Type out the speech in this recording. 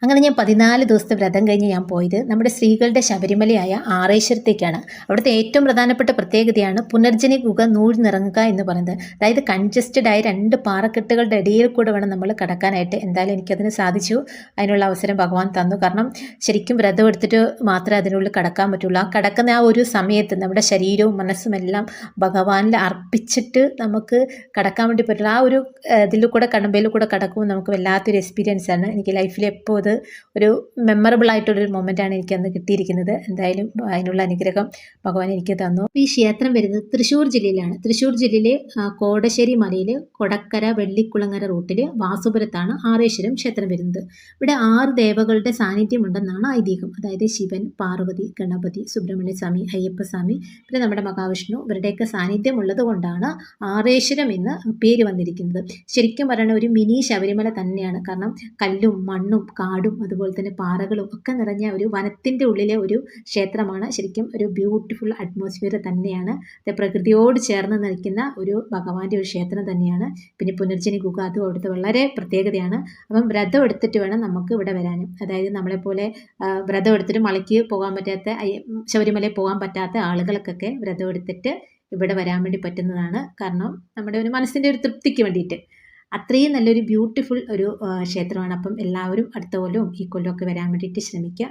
അങ്ങനെ ഞാൻ 14 ദിവസത്തെ വ്രതം കഴിഞ്ഞ് ഞാൻ പോയത് നമ്മുടെ സ്ത്രീകളുടെ ശബരിമലയായ ആറേശ്വരത്തേക്കാണ്. അവിടുത്തെ ഏറ്റവും പ്രധാനപ്പെട്ട പ്രത്യേകതയാണ് പുനർജനി ഗുഹ നൂഴ്ന്നിറങ്ങുക എന്ന് പറയുന്നത്. അതായത് കൺജസ്റ്റഡ് ആയ 2 പാറക്കെട്ടുകളുടെ ഇടയിൽ കൂടെ വേണം നമ്മൾ കടക്കാനായിട്ട്. എന്തായാലും എനിക്കതിന് സാധിച്ചു. അതിനുള്ള അവസരം ഭഗവാൻ തന്നു. കാരണം ശരിക്കും വ്രതം എടുത്തിട്ട് മാത്രമേ അതിനുള്ളിൽ കടക്കാൻ പറ്റുള്ളൂ. ആ കടക്കുന്ന ആ ഒരു സമയത്ത് നമ്മുടെ ശരീരവും മനസ്സും എല്ലാം ഭഗവാനിൽ അർപ്പിച്ചിട്ട് നമുക്ക് കടക്കാൻ വേണ്ടി പറ്റുള്ളൂ. ആ ഒരു ഇതിൽ കൂടെ കടമ്പയിൽ കൂടെ കടക്കുമ്പോൾ നമുക്ക് വല്ലാത്തൊരു എക്സ്പീരിയൻസ് ആണ്. എനിക്ക് ലൈഫിൽ എപ്പോൾ ഒരു മെമ്മറബിൾ ആയിട്ടുള്ളൊരു മൊമെൻ്റാണ് എനിക്ക് അന്ന് കിട്ടിയിരിക്കുന്നത്. എന്തായാലും അതിനുള്ള അനുഗ്രഹം ഭഗവാൻ എനിക്ക് തന്നു. ഈ ക്ഷേത്രം വരുന്നത് തൃശ്ശൂർ ജില്ലയിലാണ്. തൃശ്ശൂർ ജില്ലയിലെ കോടശ്ശേരി മലയിൽ കൊടക്കര വെള്ളിക്കുളങ്ങര റൂട്ടിൽ വാസുപുരത്താണ് ആറേശ്വരം ക്ഷേത്രം വരുന്നത്. ഇവിടെ 6 ദേവകളുടെ സാന്നിധ്യമുണ്ടെന്നാണ് ഐതിഹ്യം. അതായത് ശിവൻ, പാർവതി, ഗണപതി, സുബ്രഹ്മണ്യ സ്വാമി, അയ്യപ്പസ്വാമി, പിന്നെ നമ്മുടെ മഹാവിഷ്ണു, ഇവരുടെയൊക്കെ സാന്നിധ്യം ഉള്ളത് കൊണ്ടാണ് ആറേശ്വരം എന്ന് പേര് വന്നിരിക്കുന്നത്. ശരിക്കും പറയുന്ന ഒരു മിനി ശബരിമല തന്നെയാണ്. കാരണം കല്ലും മണ്ണും കാടും അതുപോലെ തന്നെ പാറകളും ഒക്കെ നിറഞ്ഞ ഒരു വനത്തിൻ്റെ ഉള്ളിലെ ഒരു ക്ഷേത്രമാണ്. ശരിക്കും ഒരു ബ്യൂട്ടിഫുൾ അറ്റ്മോസ്ഫിയർ തന്നെയാണ്. പ്രകൃതിയോട് ചേർന്ന് നിൽക്കുന്ന ഒരു ഭഗവാന്റെ ഒരു ക്ഷേത്രം തന്നെയാണ്. പിന്നെ പുനർജനി ഗുഹ അതും അവിടുത്തെ വളരെ പ്രത്യേകതയാണ്. അപ്പം വ്രതം എടുത്തിട്ട് വേണം നമുക്ക് ഇവിടെ വരാനും. അതായത് നമ്മളെപ്പോലെ വ്രതം എടുത്തിട്ട് മലയ്ക്ക് പോകാൻ പറ്റാത്ത, ശബരിമലയിൽ പോകാൻ പറ്റാത്ത ആളുകൾക്കൊക്കെ വ്രതം എടുത്തിട്ട് ഇവിടെ വരാൻ വേണ്ടി പറ്റുന്നതാണ്. കാരണം നമ്മുടെ ഒരു മനസ്സിൻ്റെ ഒരു തൃപ്തിക്ക് വേണ്ടിയിട്ട് അത്രയും നല്ലൊരു ബ്യൂട്ടിഫുൾ ഒരു ക്ഷേത്രമാണ്. അപ്പം എല്ലാവരും അടുത്ത കൊല്ലവും ഈ കൊല്ലമൊക്കെ വരാൻ വേണ്ടിയിട്ട് ശ്രമിക്കുക.